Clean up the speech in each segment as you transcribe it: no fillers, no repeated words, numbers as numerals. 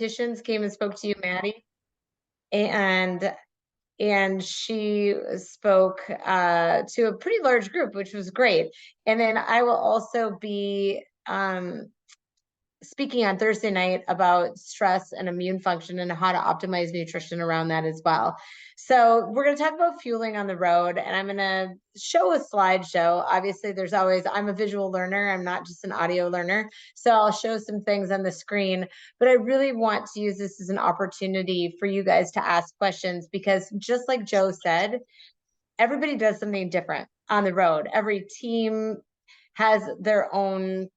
Dietitians came and spoke to you, Maddie, and she spoke to a pretty large group, which was great. And then I will also be speaking on Thursday night about stress and immune function and how to optimize nutrition around that as well. So we're going to talk about fueling on the road, and I'm going to show a slideshow. Obviously, I'm a visual learner. I'm not just an audio learner. So I'll show some things on the screen, but I really want to use this as an opportunity for you guys to ask questions, because just like Joe said, everybody does something different on the road. Every team has their own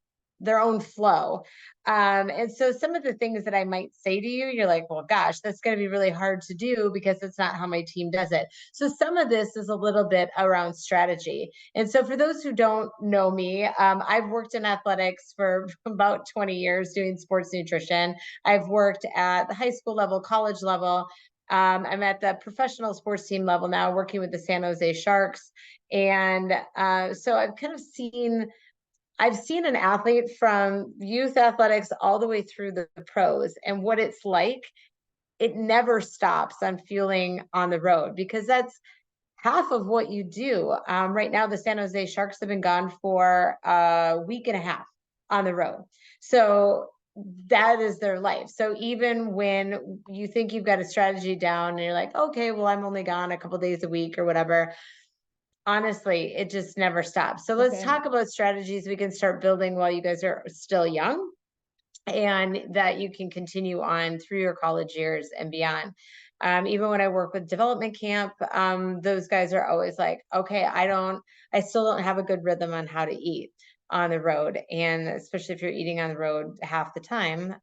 flow. And so some of the things that I might say to you, you're like, well, gosh, that's going to be really hard to do because it's not how my team does it. So some of this is a little bit around strategy. And so for those who don't know me, I've worked in athletics for about 20 years doing sports nutrition. I've worked at the high school level, college level. I'm at the professional sports team level now, working with the San Jose Sharks. And so I've seen an athlete from youth athletics all the way through the pros, and what it's like. It never stops on fueling on the road, because that's half of what you do. Right now, the San Jose Sharks have been gone for a week and a half on the road. So that is their life. So even when you think you've got a strategy down and you're like, okay, well, I'm only gone a couple days a week or whatever, honestly, it just never stops. So let's talk about strategies we can start building while you guys are still young, and that you can continue on through your college years and beyond. Even when I work with development camp, those guys are always like, okay, I still don't have a good rhythm on how to eat on the road. And especially if you're eating on the road half the time,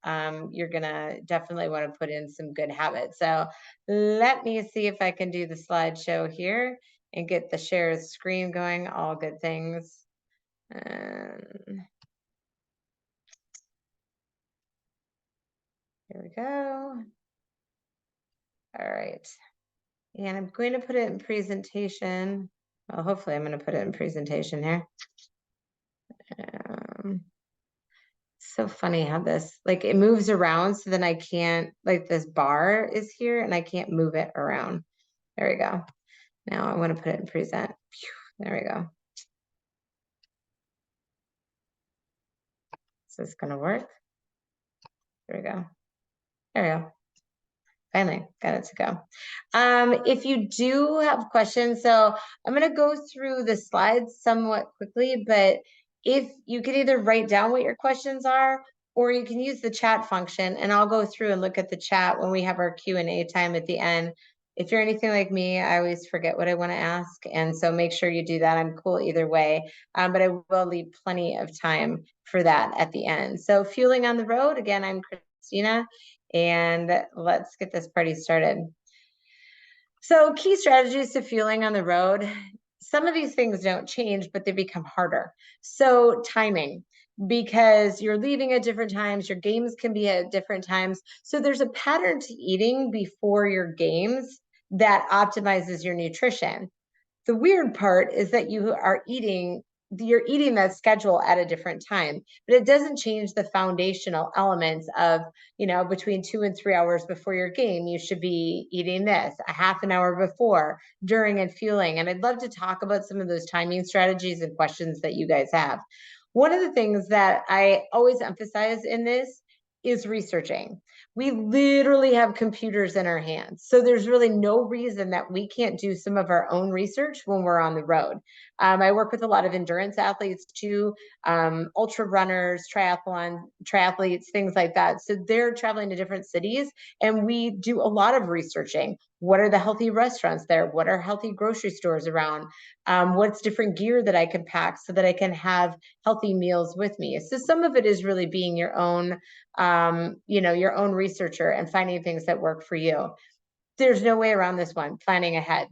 you're gonna definitely want to put in some good habits. So let me see if I can do the slideshow here and get the share screen going, all good things. Here we go. All right. And I'm going to put it in presentation. Well, hopefully I'm going to put it in presentation here. So funny how this, like, it moves around, so then I can't, like, this bar is here and I can't move it around. There we go. Now I want to put it in present. There we go. Is this going to work? There we go. There we go. Finally got it to go. If you do have questions, so I'm going to go through the slides somewhat quickly, but if you can either write down what your questions are, or you can use the chat function, and I'll go through and look at the chat when we have our Q&A time at the end. If you're anything like me, I always forget what I want to ask, and so make sure you do that. I'm cool either way, but I will leave plenty of time for that at the end. So fueling on the road, again, I'm Christina, and let's get this party started. So key strategies to fueling on the road. Some of these things don't change, but they become harder. So timing, because you're leaving at different times, your games can be at different times. So there's a pattern to eating before your games that optimizes your nutrition. The weird part is that you're eating that schedule at a different time, but it doesn't change the foundational elements of, between 2 and 3 hours before your game, you should be eating this, a half an hour before, during, and fueling. And I'd love to talk about some of those timing strategies and questions that you guys have. One of the things that I always emphasize in this is researching. We literally have computers in our hands. So there's really no reason that we can't do some of our own research when we're on the road. I work with a lot of endurance athletes too, ultra runners, triathletes, things like that. So they're traveling to different cities, and we do a lot of researching. What are the healthy restaurants there? What are healthy grocery stores around? What's different gear that I can pack so that I can have healthy meals with me? So some of it is really being your own your own researcher and finding things that work for you. There's no way around this one, planning ahead.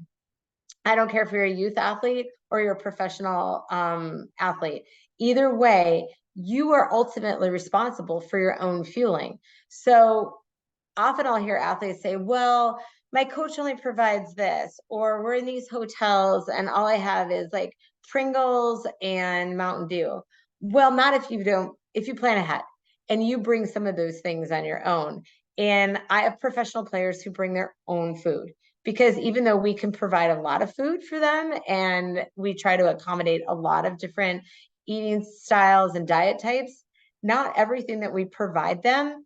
I don't care if you're a youth athlete or you're a professional athlete. Either way, you are ultimately responsible for your own fueling. So often I'll hear athletes say, well, my coach only provides this, or we're in these hotels and all I have is like Pringles and Mountain Dew. Well, not if you plan ahead and you bring some of those things on your own. And I have professional players who bring their own food, because even though we can provide a lot of food for them and we try to accommodate a lot of different eating styles and diet types, not everything that we provide them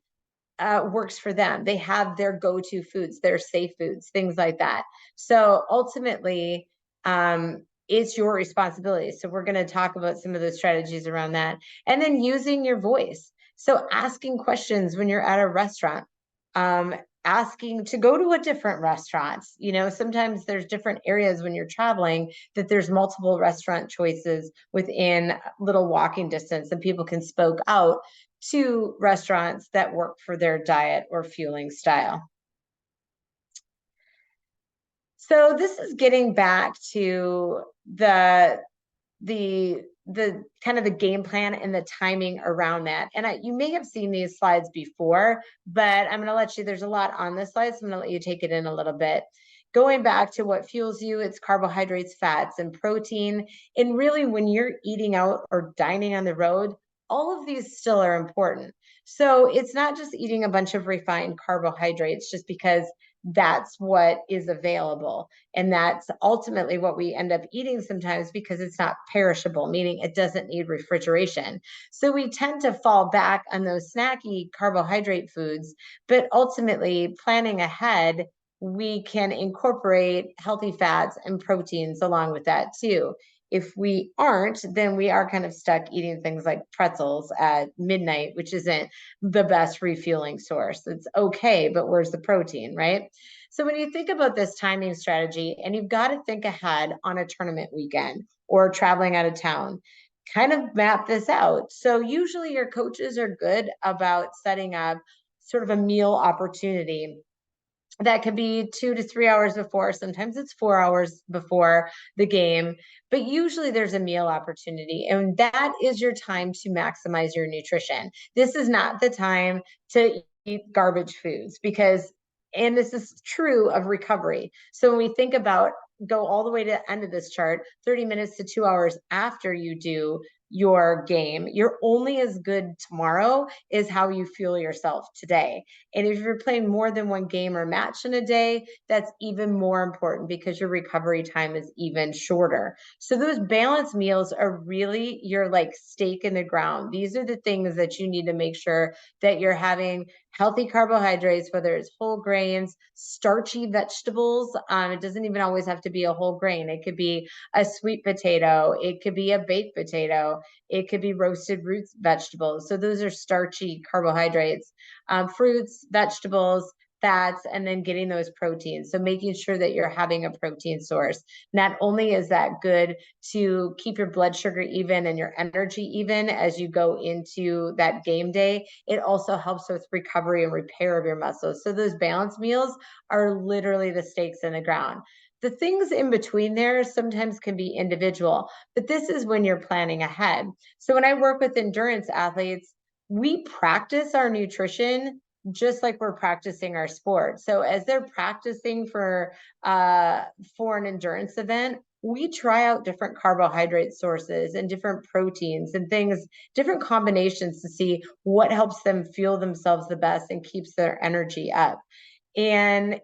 works for them. They have their go-to foods, their safe foods, things like that. So ultimately, it's your responsibility. So we're going to talk about some of those strategies around that. And then using your voice. So asking questions when you're at a restaurant, um, asking to go to a different restaurant. You know, sometimes there's different areas when you're traveling that there's multiple restaurant choices within little walking distance, and people can spoke out to restaurants that work for their diet or fueling style. So this is getting back to the kind of the game plan and the timing around that. And you may have seen these slides before, but I'm going to let you, there's a lot on this slide, so I'm going to let you take it in a little bit. Going back to what fuels you, it's carbohydrates, fats, and protein. And really, when you're eating out or dining on the road, all of these still are important. So it's not just eating a bunch of refined carbohydrates just because that's what is available. And that's ultimately what we end up eating sometimes, because it's not perishable, meaning it doesn't need refrigeration. So we tend to fall back on those snacky carbohydrate foods, but ultimately planning ahead, we can incorporate healthy fats and proteins along with that too. If we aren't, then we are kind of stuck eating things like pretzels at midnight, which isn't the best refueling source. It's okay, but where's the protein, right? So when you think about this timing strategy, and you've got to think ahead on a tournament weekend or traveling out of town, kind of map this out. So usually your coaches are good about setting up sort of a meal opportunity that could be 2 to 3 hours before. Sometimes it's 4 hours before the game, but usually there's a meal opportunity, and that is your time to maximize your nutrition. This is not the time to eat garbage foods, because, and this is true of recovery. So when we think about, go all the way to the end of this chart, 30 minutes to 2 hours after you do your game, you're only as good tomorrow is how you fuel yourself today. And if you're playing more than one game or match in a day, that's even more important, because your recovery time is even shorter. So those balanced meals are really your like stake in the ground. These are the things that you need to make sure that you're having healthy carbohydrates, whether it's whole grains, starchy vegetables. It doesn't even always have to be a whole grain. It could be a sweet potato. It could be a baked potato. It could be roasted roots vegetables. So those are starchy carbohydrates. Fruits, vegetables, fats, and then getting those proteins. So making sure that you're having a protein source. Not only is that good to keep your blood sugar even and your energy even as you go into that game day, it also helps with recovery and repair of your muscles. So those balanced meals are literally the stakes in the ground. The things in between there sometimes can be individual, but this is when you're planning ahead. So when I work with endurance athletes, we practice our nutrition just like we're practicing our sport. So as they're practicing for an endurance event, we try out different carbohydrate sources and different proteins and things, different combinations to see what helps them fuel themselves the best and keeps their energy up. And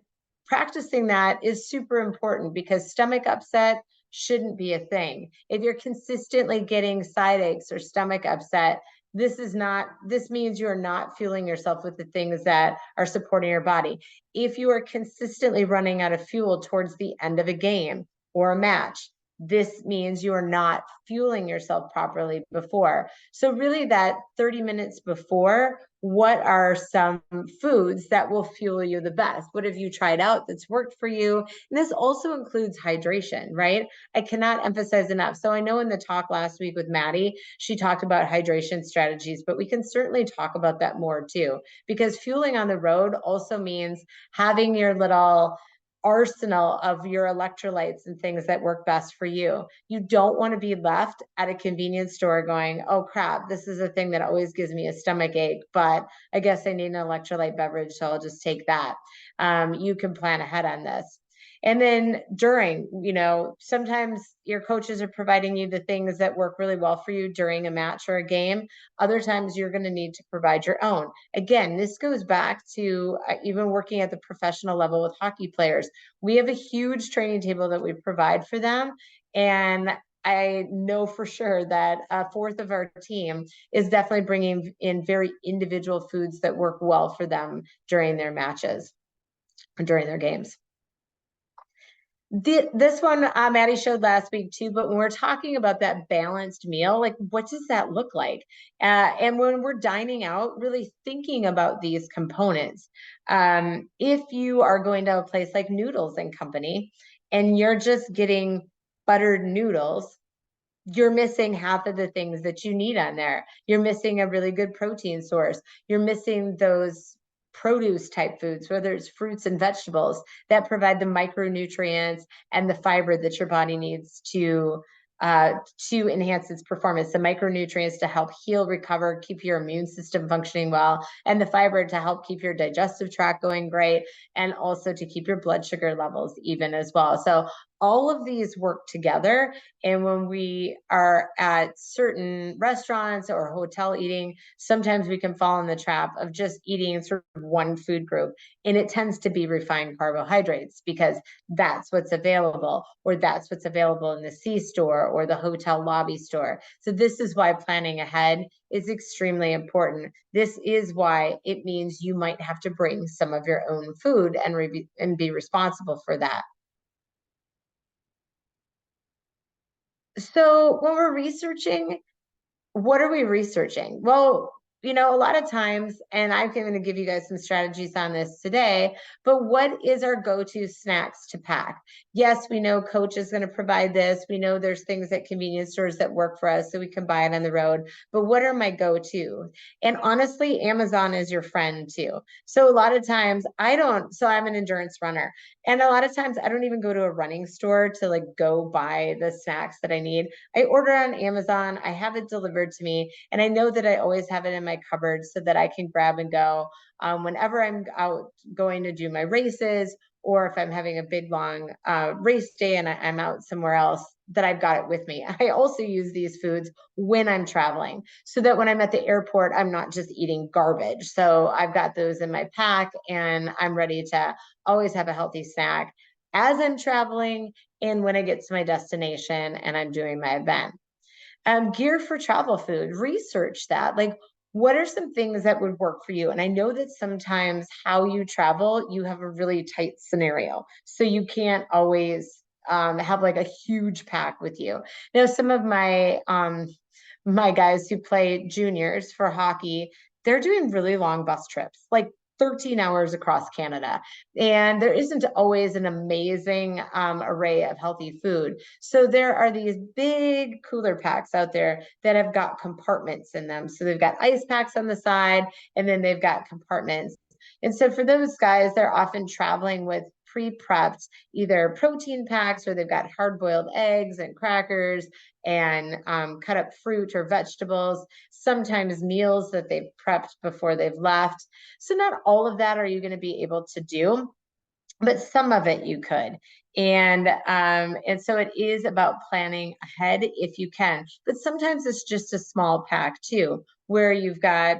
practicing that is super important, because stomach upset shouldn't be a thing. If you're consistently getting side aches or stomach upset, this means you're not fueling yourself with the things that are supporting your body. If you are consistently running out of fuel towards the end of a game or a match, this means you are not fueling yourself properly before. So really that 30 minutes before, what are some foods that will fuel you the best? What have you tried out that's worked for you? And this also includes hydration, right? I cannot emphasize enough. So I know in the talk last week with Maddie, she talked about hydration strategies, but we can certainly talk about that more too, because fueling on the road also means having your little arsenal of your electrolytes and things that work best for you. You don't want to be left at a convenience store going, oh crap, this is a thing that always gives me a stomach ache, but I guess I need an electrolyte beverage, so I'll just take that. You can plan ahead on this. And then during, sometimes your coaches are providing you the things that work really well for you during a match or a game. Other times you're going to need to provide your own. Again, this goes back to even working at the professional level with hockey players. We have a huge training table that we provide for them. And I know for sure that a fourth of our team is definitely bringing in very individual foods that work well for them during their matches, during their games. This one Maddie showed last week too, but when we're talking about that balanced meal, like what does that look like? And when we're dining out, really thinking about these components. If you are going to a place like Noodles and Company and you're just getting buttered noodles, you're missing half of the things that you need on there. You're missing a really good protein source. You're missing those produce type foods, whether it's fruits and vegetables that provide the micronutrients and the fiber that your body needs to enhance its performance, the micronutrients to help heal, recover, keep your immune system functioning well, and the fiber to help keep your digestive tract going great, and also to keep your blood sugar levels even as well. So all of these work together. And when we are at certain restaurants or hotel eating, sometimes we can fall in the trap of just eating sort of one food group. And it tends to be refined carbohydrates because that's what's available, or that's what's available in the C-store or the hotel lobby store. So this is why planning ahead is extremely important. This is why it means you might have to bring some of your own food and be responsible for that. So when we're researching, what are we researching? Well, a lot of times, and I'm going to give you guys some strategies on this today, but what is our go-to snacks to pack? Yes, we know Coach is going to provide this. We know there's things at convenience stores that work for us, so we can buy it on the road. But what are my go-to? And honestly, Amazon is your friend too. So a lot of times so I'm an endurance runner. And a lot of times I don't even go to a running store to like go buy the snacks that I need. I order on Amazon, I have it delivered to me, and I know that I always have it in my cupboard so that I can grab and go whenever I'm out going to do my races, or if I'm having a big long race day and I'm out somewhere else, that I've got it with me. I also use these foods when I'm traveling so that when I'm at the airport, I'm not just eating garbage. So I've got those in my pack and I'm ready to always have a healthy snack as I'm traveling and when I get to my destination and I'm doing my event. Gear for travel food, research that. Like, what are some things that would work for you? And I know that sometimes how you travel, you have a really tight scenario. So you can't always have like a huge pack with you. Now, some of my guys who play juniors for hockey, they're doing really long bus trips, like 13 hours across Canada. And there isn't always an amazing array of healthy food. So there are these big cooler packs out there that have got compartments in them. So they've got ice packs on the side, and then they've got compartments. And so for those guys, they're often traveling with pre-prepped either protein packs, or they've got hard-boiled eggs and crackers and cut up fruit or vegetables, sometimes meals that they've prepped before they've left. So not all of that are you going to be able to do, but some of it you could. And so it is about planning ahead if you can. But sometimes it's just a small pack too, where you've got,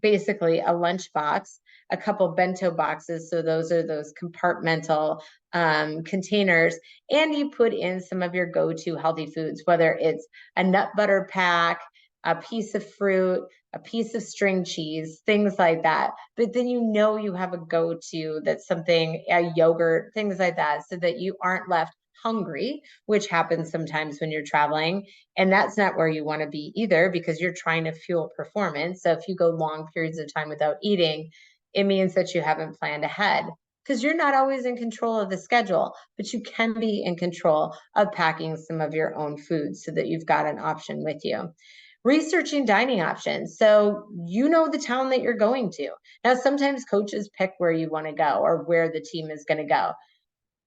basically a lunch box, a couple bento boxes. So those are those compartmental containers, and you put in some of your go-to healthy foods, whether it's a nut butter pack, a piece of fruit, a piece of string cheese, things like that. But then you have a go-to that's something, a yogurt, things like that, so that you aren't left hungry, which happens sometimes when you're traveling. And that's not where you want to be either, because you're trying to fuel performance. So if you go long periods of time without eating, it means that you haven't planned ahead, because you're not always in control of the schedule, but you can be in control of packing some of your own food so that you've got an option with you. Researching dining options. So you know the town that you're going to. Now, sometimes coaches pick where you want to go or where the team is going to go.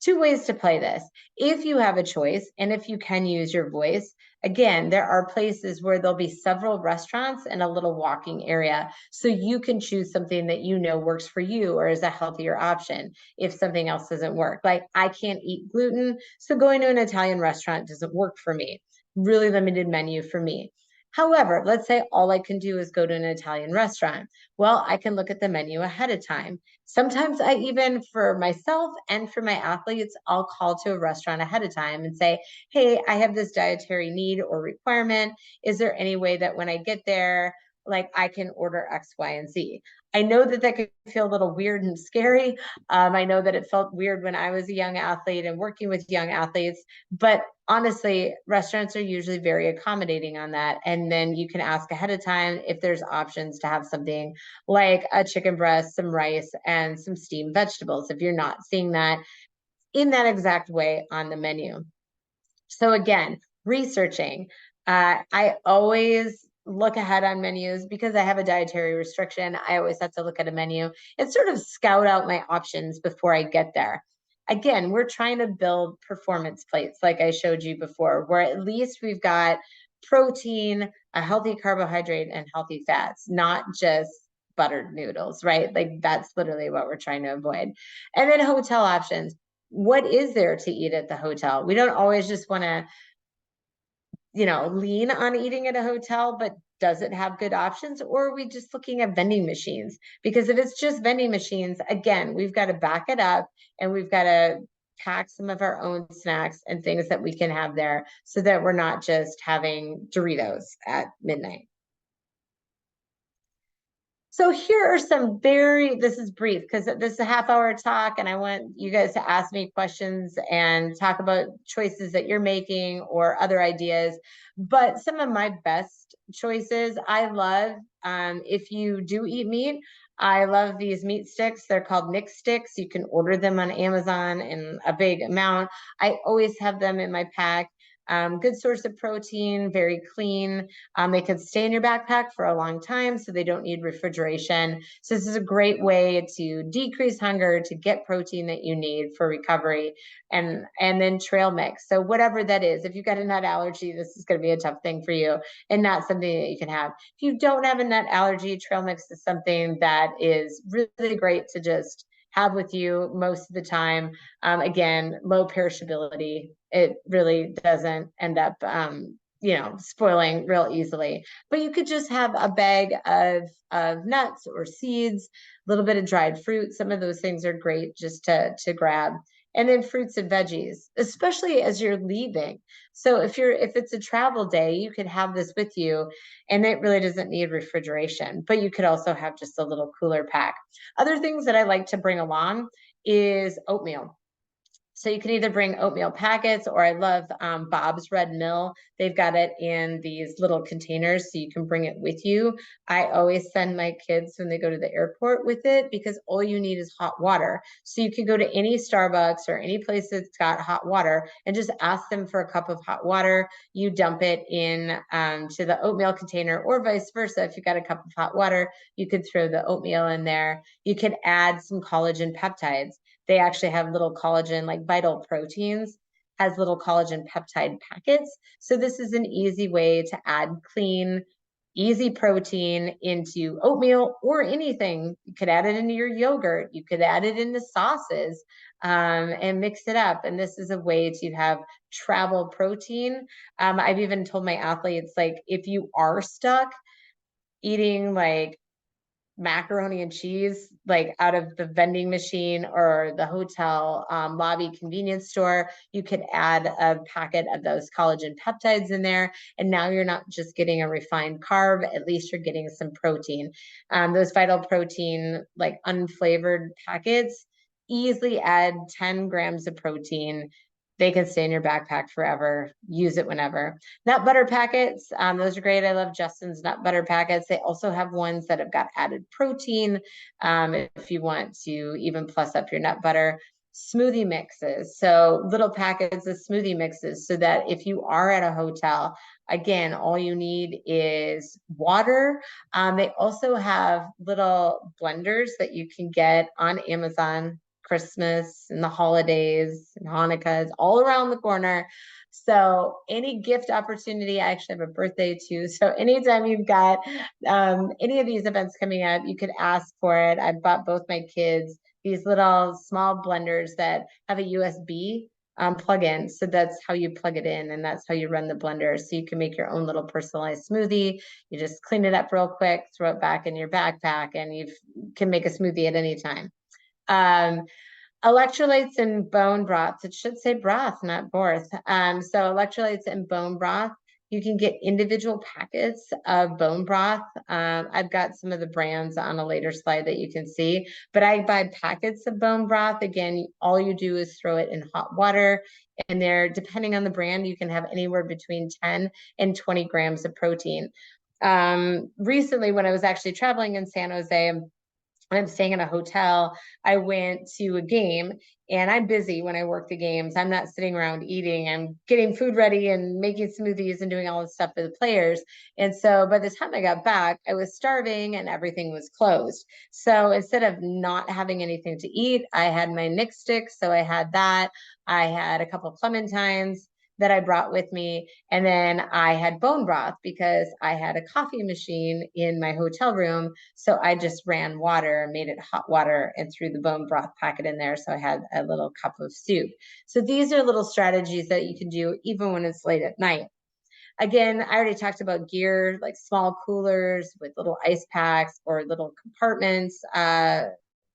two ways to play this. If you have a choice and if you can use your voice, again, there are places where there'll be several restaurants and a little walking area. So you can choose something that you know works for you or is a healthier option if something else doesn't work. Like I can't eat gluten, so going to an Italian restaurant doesn't work for me. Really limited menu for me. However, let's say all I can do is go to an Italian restaurant. Well, I can look at the menu ahead of time. Sometimes I even, for myself and for my athletes, I'll call to a restaurant ahead of time and say, hey, I have this dietary need or requirement. Is there any way that when I get there, like I can order X, Y, and Z? I know that that could feel a little weird and scary. I know that it felt weird when I was a young athlete and working with young athletes, but honestly, restaurants are usually very accommodating on that. And then you can ask ahead of time if there's options to have something like a chicken breast, some rice, and some steamed vegetables if you're not seeing that in that exact way on the menu. So again, researching. I always look ahead on menus because I have a dietary restriction. I always have to look at a menu and sort of scout out my options before I get there. Again, we're trying to build performance plates like I showed you before, where at least we've got protein, a healthy carbohydrate, and healthy fats, not just buttered noodles, right? Like that's literally what we're trying to avoid. And then hotel options. What is there to eat at the hotel? We don't always just want to, lean on eating at a hotel, but does it have good options? Or are we just looking at vending machines? Because if it's just vending machines, again, we've got to back it up and we've got to pack some of our own snacks and things that we can have there so that we're not just having Doritos at midnight. So here are some this is brief because this is a half-hour talk and I want you guys to ask me questions and talk about choices that you're making or other ideas. But some of my best choices, I love, if you do eat meat, I love these meat sticks. They're called Nick sticks. You can order them on Amazon in a big amount. I always have them in my pack. Good source of protein, very clean. They can stay in your backpack for a long time, so they don't need refrigeration. So this is a great way to decrease hunger, to get protein that you need for recovery, and then trail mix. So whatever that is, if you've got a nut allergy, this is going to be a tough thing for you and not something that you can have. If you don't have a nut allergy, trail mix is something that is really great to just have with you most of the time. Again, low perishability. It really doesn't end up spoiling real easily. But you could just have a bag of nuts or seeds, a little bit of dried fruit. Some of those things are great just to grab. And then fruits and veggies, especially as you're leaving. So if it's a travel day, you could have this with you and it really doesn't need refrigeration, but you could also have just a little cooler pack. Other things that I like to bring along is oatmeal. So you can either bring oatmeal packets, or I love Bob's Red Mill. They've got it in these little containers so you can bring it with you. I always send my kids when they go to the airport with it because all you need is hot water. So you can go to any Starbucks or any place that's got hot water and just ask them for a cup of hot water. You dump it in to the oatmeal container, or vice versa. If you got a cup of hot water, you could throw the oatmeal in there. You could add some collagen peptides. They actually have little collagen, like Vital Proteins has little collagen peptide packets. So this is an easy way to add clean, easy protein into oatmeal or anything. You could add it into your yogurt. You could add it into sauces and mix it up. And this is a way to have travel protein. I've even told my athletes, like, if you are stuck eating like macaroni and cheese, like out of the vending machine or the hotel lobby convenience store, you could add a packet of those collagen peptides in there. And now you're not just getting a refined carb, at least you're getting some protein. Those Vital Protein, like unflavored packets, easily add 10 grams of protein. They can stay in your backpack forever. Use it whenever. Nut butter packets, those are great. I love Justin's nut butter packets. They also have ones that have got added protein if you want to even plus up your nut butter. Smoothie mixes, so little packets of smoothie mixes, so that if you are at a hotel, again, all you need is water. They also have little blenders that you can get on Amazon. Christmas and the holidays and Hanukkah is all around the corner. So any gift opportunity, I actually have a birthday too. So anytime you've got any of these events coming up, you could ask for it. I bought both my kids these little small blenders that have a USB plug-in. So that's how you plug it in, and that's how you run the blender. So you can make your own little personalized smoothie. You just clean it up real quick, throw it back in your backpack, and you can make a smoothie at any time. Um, Electrolytes and bone broth. It should say broth, not borth. So electrolytes and bone broth. You can get individual packets of bone broth. I've got some of the brands on a later slide that you can see, but I buy packets of bone broth. Again, all you do is throw it in hot water, and there, depending on the brand, you can have anywhere between 10 and 20 grams of protein. Recently, when I was actually traveling in San Jose, I'm staying in a hotel. I went to a game, and I'm busy when I work the games. I'm not sitting around eating. I'm getting food ready and making smoothies and doing all this stuff for the players. And so by the time I got back, I was starving and everything was closed. So instead of not having anything to eat, I had my Nick sticks. So I had that. I had a couple of clementines that I brought with me. And then I had bone broth because I had a coffee machine in my hotel room. So I just ran water, made it hot water, and threw the bone broth packet in there. So I had a little cup of soup. So these are little strategies that you can do even when it's late at night. Again, I already talked about gear, like small coolers with little ice packs or little compartments,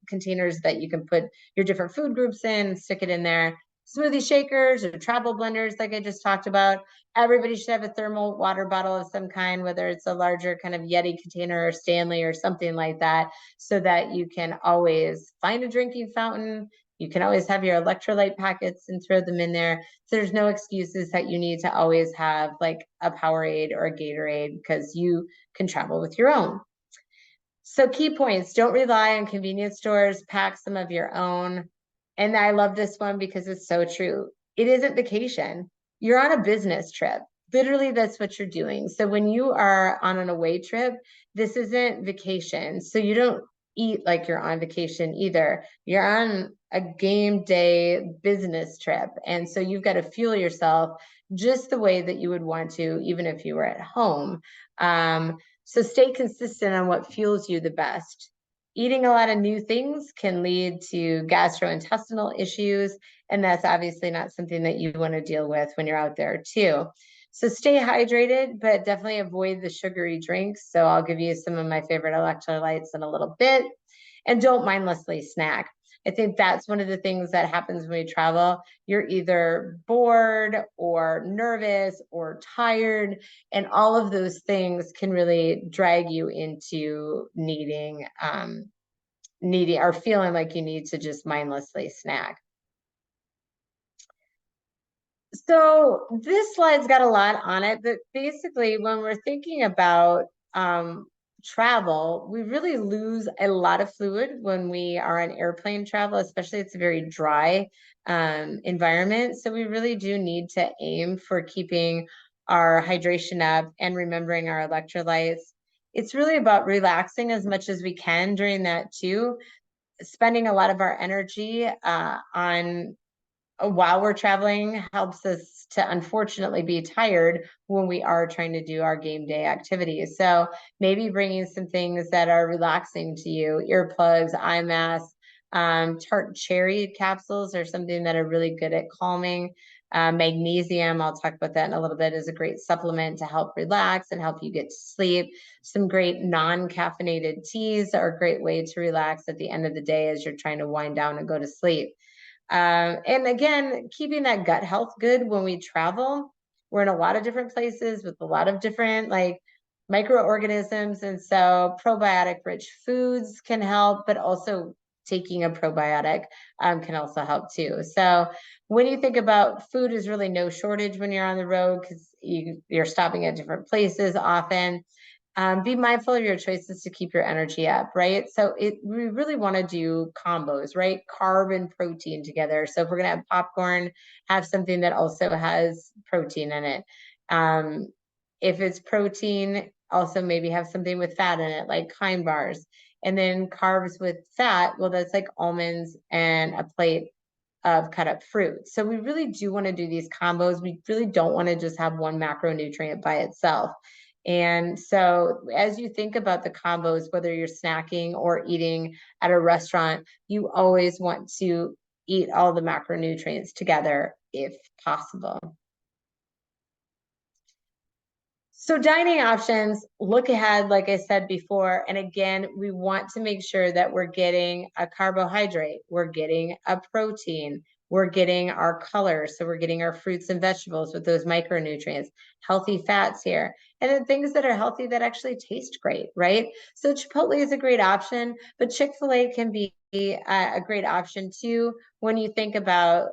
containers that you can put your different food groups in, stick it in there. Smoothie shakers or travel blenders, like I just talked about. Everybody should have a thermal water bottle of some kind, whether it's a larger kind of Yeti container or Stanley or something like that, so that you can always find a drinking fountain. You can always have your electrolyte packets and throw them in there. So there's no excuses that you need to always have like a Powerade or a Gatorade, because you can travel with your own. So key points, don't rely on convenience stores, pack some of your own. And I love this one because it's so true. It isn't vacation. You're on a business trip. Literally, that's what you're doing. So when you are on an away trip, this isn't vacation. So you don't eat like you're on vacation either. You're on a game day business trip. And so you've got to fuel yourself just the way that you would want to, even if you were at home. So stay consistent on what fuels you the best. Eating a lot of new things can lead to gastrointestinal issues, and that's obviously not something that you want to deal with when you're out there too. So stay hydrated, but definitely avoid the sugary drinks. So I'll give you some of my favorite electrolytes in a little bit. And don't mindlessly snack. I think that's one of the things that happens when we travel. You're either bored or nervous or tired, and all of those things can really drag you into needing or feeling like you need to just mindlessly snack. So this slide's got a lot on it, but basically when we're thinking about travel, we really lose a lot of fluid when we are on airplane travel, especially it's a very dry environment. So we really do need to aim for keeping our hydration up and remembering our electrolytes. It's really about relaxing as much as we can during that too, spending a lot of our energy on while we're traveling helps us to unfortunately be tired when we are trying to do our game day activities. So maybe bringing some things that are relaxing to you, earplugs, eye masks, tart cherry capsules are something that are really good at calming. Magnesium, I'll talk about that in a little bit, is a great supplement to help relax and help you get to sleep. Some great non-caffeinated teas are a great way to relax at the end of the day as you're trying to wind down and go to sleep. And again, keeping that gut health good when we travel. We're in a lot of different places with a lot of different like microorganisms. And so probiotic rich foods can help, but also taking a probiotic can also help too. So when you think about food, is really no shortage when you're on the road because you're stopping at different places often. Be mindful of your choices to keep your energy up, right? So we really want to do combos, right? Carb and protein together. So if we're gonna have popcorn, have something that also has protein in it. If it's protein, also maybe have something with fat in it, like Kind bars. And then carbs with fat, well, that's like almonds and a plate of cut up fruit. So we really do want to do these combos. We really don't want to just have one macronutrient by itself. And so as you think about the combos, whether you're snacking or eating at a restaurant, you always want to eat all the macronutrients together if possible. So dining options, look ahead, like I said before. And again, we want to make sure that we're getting a carbohydrate, we're getting a protein, we're getting our color. So we're getting our fruits and vegetables with those micronutrients, healthy fats here, and then things that are healthy that actually taste great, right? So Chipotle is a great option, but Chick-fil-A can be a great option too when you think about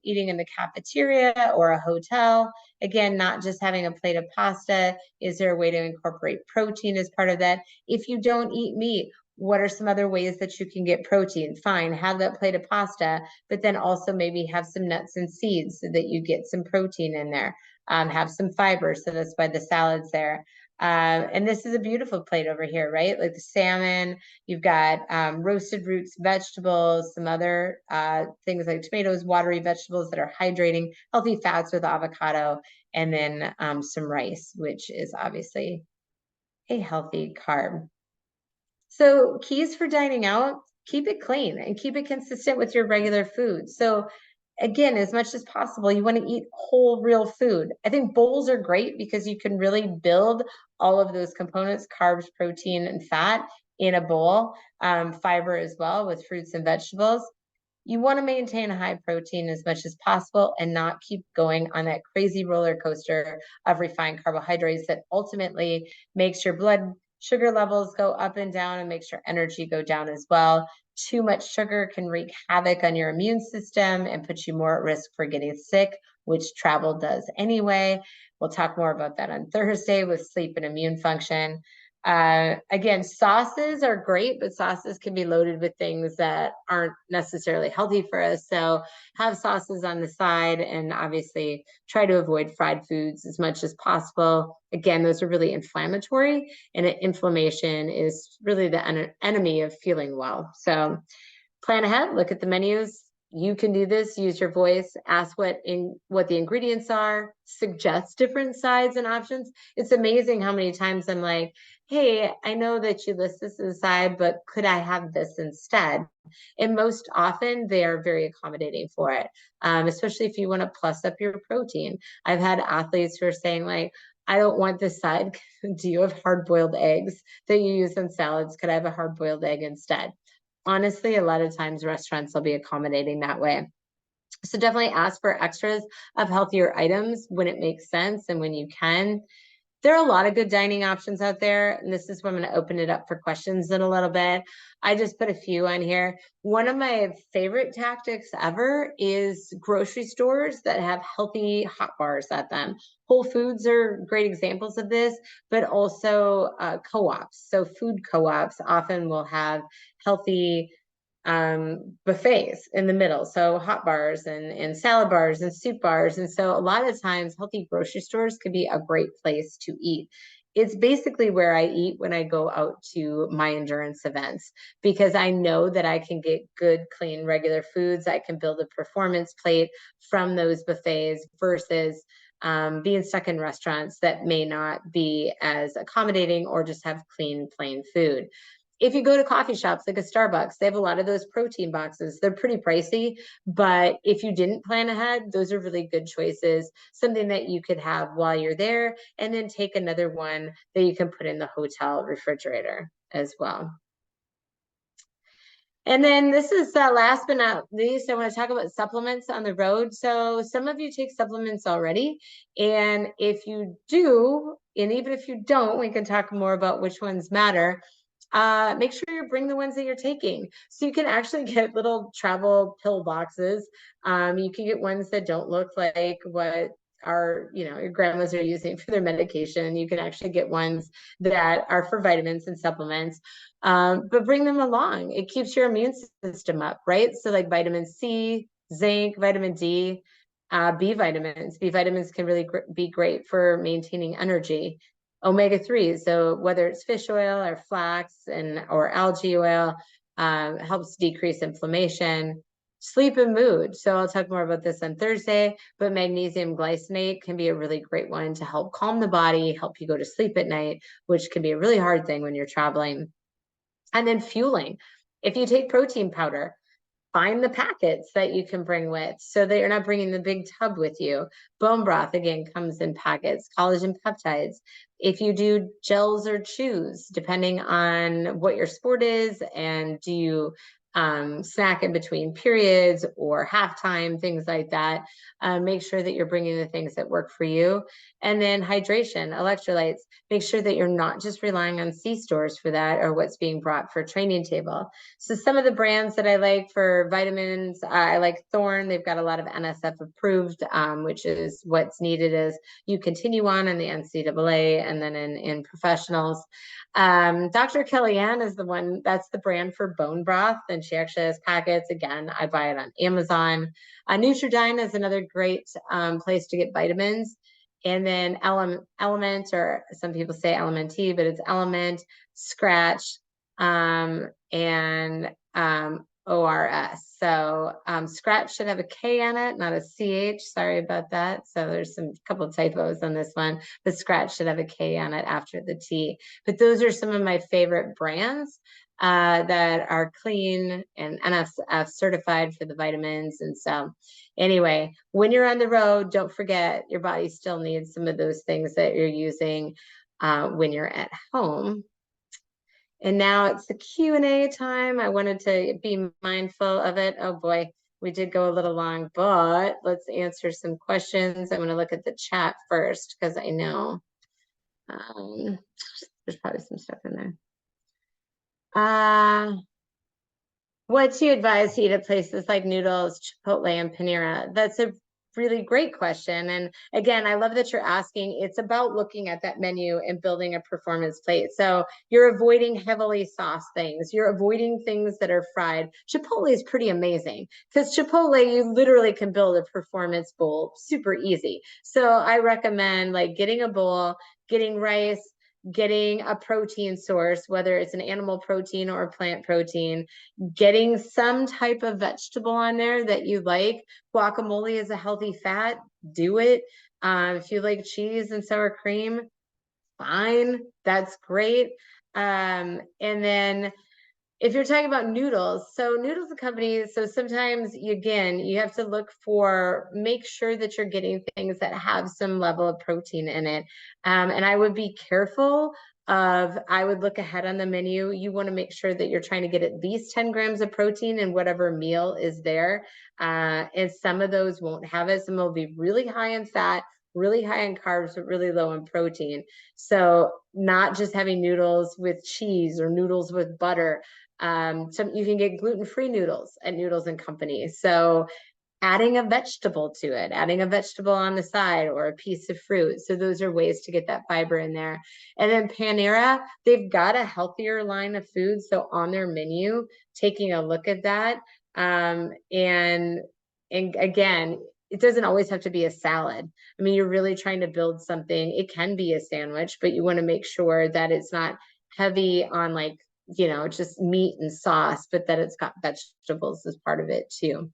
eating in the cafeteria or a hotel. Again, not just having a plate of pasta. Is there a way to incorporate protein as part of that? If you don't eat meat, what are some other ways that you can get protein? Fine, have that plate of pasta, but then also maybe have some nuts and seeds so that you get some protein in there. Have some fiber, so that's why the salad's there. And this is a beautiful plate over here, right? Like the salmon, you've got roasted roots, vegetables, some other things like tomatoes, watery vegetables that are hydrating, healthy fats with avocado, and then some rice, which is obviously a healthy carb. So keys for dining out, keep it clean and keep it consistent with your regular food. So again, as much as possible, you want to eat whole, real food. I think bowls are great because you can really build all of those components, carbs, protein, and fat in a bowl, fiber as well with fruits and vegetables. You want to maintain high protein as much as possible and not keep going on that crazy roller coaster of refined carbohydrates that ultimately makes your blood sugar levels go up and down and makes your energy go down as well. Too much sugar can wreak havoc on your immune system and put you more at risk for getting sick, which travel does anyway. We'll talk more about that on Thursday with sleep and immune function. Again, sauces are great, but sauces can be loaded with things that aren't necessarily healthy for us. So have sauces on the side and obviously try to avoid fried foods as much as possible. Again, those are really inflammatory, and inflammation is really the enemy of feeling well. So plan ahead, look at the menus. You can do this, use your voice, ask what the ingredients are, suggest different sides and options. It's amazing how many times I'm like, hey, I know that you list this aside, but could I have this instead? And most often they are very accommodating for it, especially if you want to plus up your protein. I've had athletes who are saying like, I don't want this side. Do you have hard-boiled eggs that you use in salads? Could I have a hard-boiled egg instead? Honestly, a lot of times restaurants will be accommodating that way. So definitely ask for extras of healthier items when it makes sense and when you can. There are a lot of good dining options out there, and this is where I'm going to open it up for questions in a little bit. I just put a few on here. One of my favorite tactics ever is grocery stores that have healthy hot bars at them. Whole Foods are great examples of this, but also co-ops. So food co-ops often will have healthy buffets in the middle. So hot bars and salad bars and soup bars. And so a lot of times healthy grocery stores could be a great place to eat. It's basically where I eat when I go out to my endurance events, because I know that I can get good, clean, regular foods. I can build a performance plate from those buffets versus being stuck in restaurants that may not be as accommodating or just have clean, plain food. If you go to coffee shops like a Starbucks, they have a lot of those protein boxes. They're pretty pricey, but if you didn't plan ahead, those are really good choices. Something that you could have while you're there, and then take another one that you can put in the hotel refrigerator as well. And then this is last but not least, I want to talk about supplements on the road. So some of you take supplements already. And if you do, and even if you don't, we can talk more about which ones matter. Make sure you bring the ones that you're taking. So you can actually get little travel pill boxes. You can get ones that don't look like what your grandmas are using for their medication. You can actually get ones that are for vitamins and supplements, but bring them along. It keeps your immune system up, right? So like vitamin C, zinc, vitamin D, B vitamins. B vitamins can really be great for maintaining energy. omega-3s. So whether it's fish oil or flax or algae oil, helps decrease inflammation. Sleep and mood. So I'll talk more about this on Thursday, but magnesium glycinate can be a really great one to help calm the body, help you go to sleep at night, which can be a really hard thing when you're traveling. And then fueling. If you take protein powder, find the packets that you can bring with so that you're not bringing the big tub with you. Bone broth, again, comes in packets, collagen peptides. If you do gels or chews, depending on what your sport is, and do you snack in between periods or halftime, things like that, make sure that you're bringing the things that work for you. And then hydration, electrolytes, make sure that you're not just relying on C-stores for that or what's being brought for training table. So some of the brands that I like for vitamins, I like Thorne. They've got a lot of NSF approved, which is what's needed as you continue on in the NCAA and then in professionals. Dr. Kellyanne is the one, that's the brand for bone broth, and she actually has packets. Again, I buy it on Amazon. Nutridyne is another great place to get vitamins. And then Element, or some people say LMNT, but it's Element, Scratch, and ORS. So Scratch should have a K on it, not a CH. Sorry about that. So there's some couple of typos on this one, but Scratch should have a K on it after the T. But those are some of my favorite brands that are clean and NSF certified for the vitamins. And so anyway, when you're on the road, don't forget your body still needs some of those things that you're using when you're at home. And now it's the Q&A time. I wanted to be mindful of it. Oh boy, we did go a little long, but let's answer some questions. I'm going to look at the chat first because I know there's probably some stuff in there. What do you advise to eat at places like Noodles, Chipotle, and Panera? That's a really great question. And again, I love that you're asking. It's about looking at that menu and building a performance plate. So you're avoiding heavily sauced things. You're avoiding things that are fried. Chipotle is pretty amazing because Chipotle, you literally can build a performance bowl super easy. So I recommend like getting a bowl, getting rice, getting a protein source, whether it's an animal protein or plant protein, getting some type of vegetable on there that you like. Guacamole is a healthy fat, do it. If you like cheese and sour cream, fine, that's great. And then if you're talking about noodles, so Noodles and Company, so sometimes, again, you have to look for, make sure that you're getting things that have some level of protein in it. And I would be careful I would look ahead on the menu. You want to make sure that you're trying to get at least 10 grams of protein in whatever meal is there. And some of those won't have it. Some will be really high in fat, really high in carbs, but really low in protein. So not just having noodles with cheese or noodles with butter. You can get gluten-free noodles at Noodles and Company. So adding a vegetable to it, adding a vegetable on the side or a piece of fruit. So those are ways to get that fiber in there. And then Panera, they've got a healthier line of food. So on their menu, taking a look at that. And again, it doesn't always have to be a salad. I mean, you're really trying to build something. It can be a sandwich, but you want to make sure that it's not heavy on like, just meat and sauce, but that it's got vegetables as part of it too.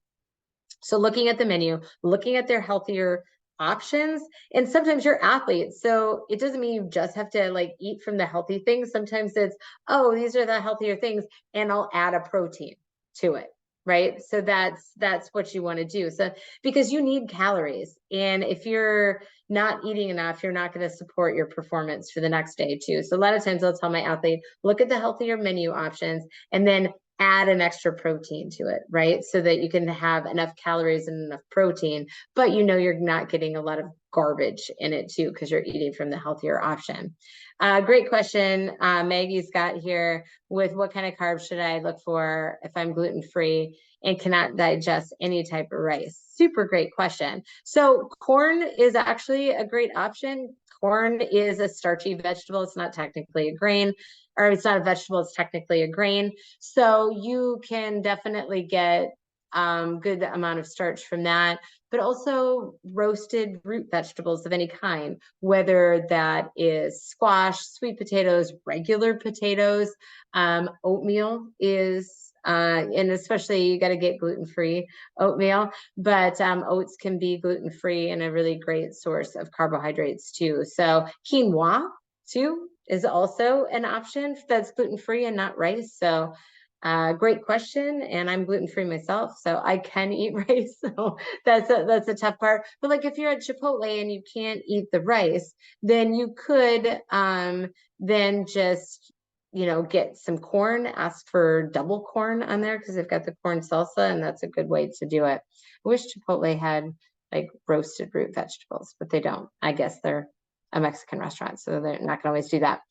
So looking at the menu, looking at their healthier options, and sometimes you're athletes, so it doesn't mean you just have to like eat from the healthy things. Sometimes it's, oh, these are the healthier things, and I'll add a protein to it, right? So that's what you want to do. So because you need calories, and if you're not eating enough, you're not going to support your performance for the next day too. So a lot of times I'll tell my athlete, look at the healthier menu options, and then add an extra protein to it, right? So that you can have enough calories and enough protein, but you're not getting a lot of garbage in it too, because you're eating from the healthier option. Great question. Maggie's got here with what kind of carbs should I look for if I'm gluten-free and cannot digest any type of rice? Super great question. So corn is actually a great option. Corn is a starchy vegetable. It's not technically a grain, or it's not a vegetable, it's technically a grain. So you can definitely get good amount of starch from that, but also roasted root vegetables of any kind, whether that is squash, sweet potatoes, regular potatoes. Oatmeal is, and especially you got to get gluten-free oatmeal, but oats can be gluten-free and a really great source of carbohydrates too. So quinoa too is also an option that's gluten-free and not rice. So great question, and I'm gluten-free myself, so I can eat rice. So that's a tough part. But like if you're at Chipotle and you can't eat the rice, then you could then just get some corn, ask for double corn on there because they've got the corn salsa, and that's a good way to do it. I wish Chipotle had like roasted root vegetables, but they don't. I guess they're a Mexican restaurant, so they're not gonna always do that.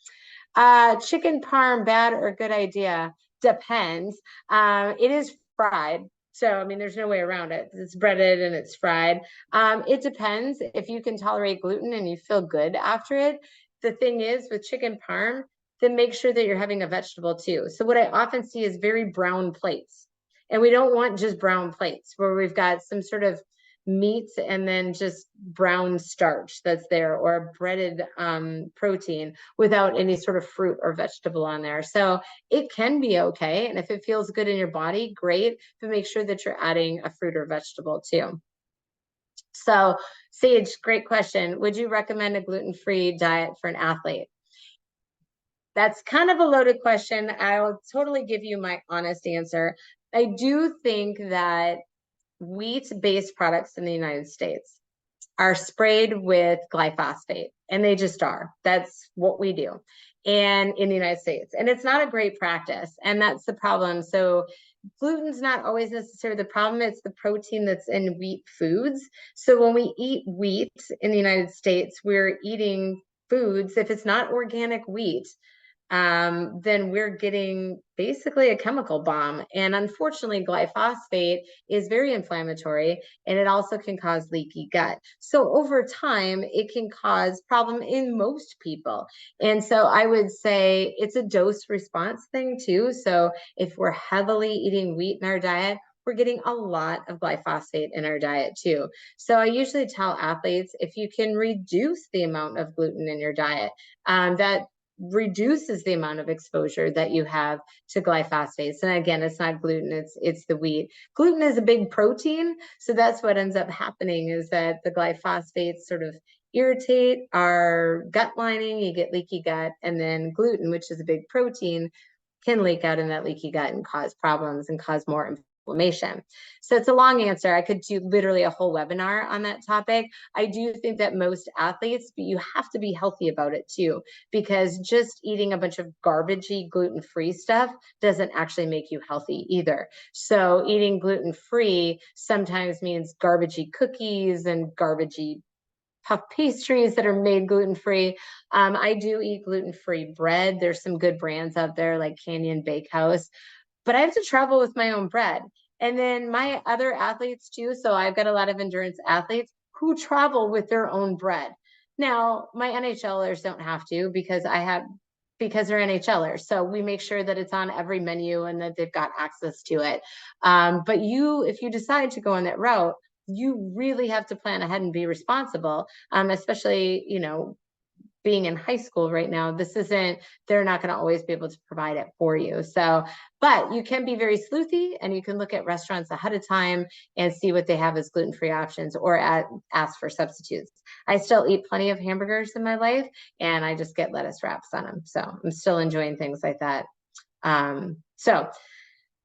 Chicken parm, bad or good idea? Depends. It is fried. So, I mean, there's no way around it. It's breaded and it's fried. It depends if you can tolerate gluten and you feel good after it. The thing is with chicken parm, then make sure that you're having a vegetable too. So what I often see is very brown plates. And we don't want just brown plates where we've got some sort of meat and then just brown starch that's there, or a breaded protein without any sort of fruit or vegetable on there. So it can be okay. And if it feels good in your body, great. But make sure that you're adding a fruit or vegetable too. So Sage, great question. Would you recommend a gluten-free diet for an athlete? That's kind of a loaded question. I'll totally give you my honest answer. I do think that wheat-based products in the United States are sprayed with glyphosate, and they just are. That's what we do. And in the United States, and it's not a great practice, and that's the problem. So gluten's not always necessarily the problem. It's the protein that's in wheat foods. So when we eat wheat in the United States, we're eating foods. If it's not organic wheat, then we're getting basically a chemical bomb. And unfortunately, glyphosate is very inflammatory, and it also can cause leaky gut. So over time, it can cause problem in most people. And so I would say it's a dose response thing too. So if we're heavily eating wheat in our diet, we're getting a lot of glyphosate in our diet too. So I usually tell athletes, if you can reduce the amount of gluten in your diet, that reduces the amount of exposure that you have to glyphosates. And again, it's not gluten, it's the wheat. Gluten is a big protein, so that's what ends up happening, is that the glyphosates sort of irritate our gut lining, you get leaky gut, and then gluten, which is a big protein, can leak out in that leaky gut and cause problems and cause more inflammation. So it's a long answer. I could do literally a whole webinar on that topic. I do think that most athletes, but you have to be healthy about it too, because just eating a bunch of garbagey gluten-free stuff doesn't actually make you healthy either. So eating gluten-free sometimes means garbagey cookies and garbagey puff pastries that are made gluten-free. I do eat gluten-free bread. There's some good brands out there like Canyon Bakehouse, but I have to travel with my own bread. And then my other athletes too. So I've got a lot of endurance athletes who travel with their own bread. Now, my NHLers don't have to because they're NHLers. So we make sure that it's on every menu and that they've got access to it. But if you decide to go on that route, you really have to plan ahead and be responsible, especially, being in high school right now. They're not going to always be able to provide it for you. So, but you can be very sleuthy and you can look at restaurants ahead of time and see what they have as gluten-free options, or ask for substitutes. I still eat plenty of hamburgers in my life, and I just get lettuce wraps on them. So I'm still enjoying things like that. So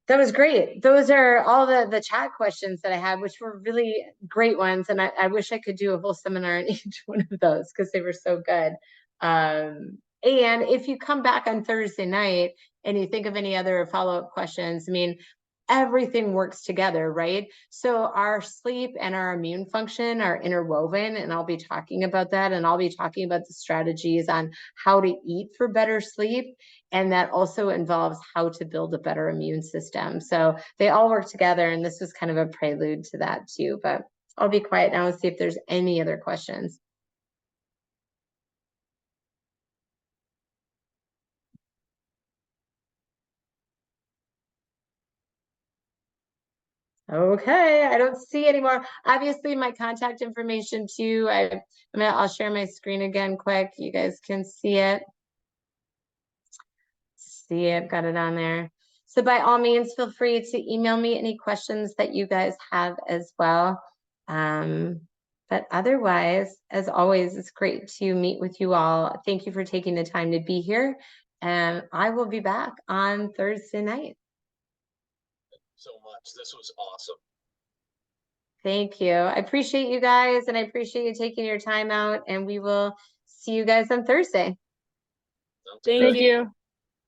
that was great. Those are all the chat questions that I had, which were really great ones. And I wish I could do a whole seminar on each one of those because they were so good. And if you come back on Thursday night and you think of any other follow-up questions, I mean, everything works together, right? So our sleep and our immune function are interwoven, and I'll be talking about that, and I'll be talking about the strategies on how to eat for better sleep, and that also involves how to build a better immune system. So they all work together, and this was kind of a prelude to that too. But I'll be quiet now and see if there's any other questions. Okay, I don't see anymore. Obviously, my contact information too. I'll share my screen again quick. You guys can see it. See, I've got it on there. So by all means, feel free to email me any questions that you guys have as well. But otherwise, as always, it's great to meet with you all. Thank you for taking the time to be here. And I will be back on Thursday night. So much. This was awesome. Thank you. I appreciate you guys, and I appreciate you taking your time out, and we will see you guys on Thursday. Sounds Thank good. you.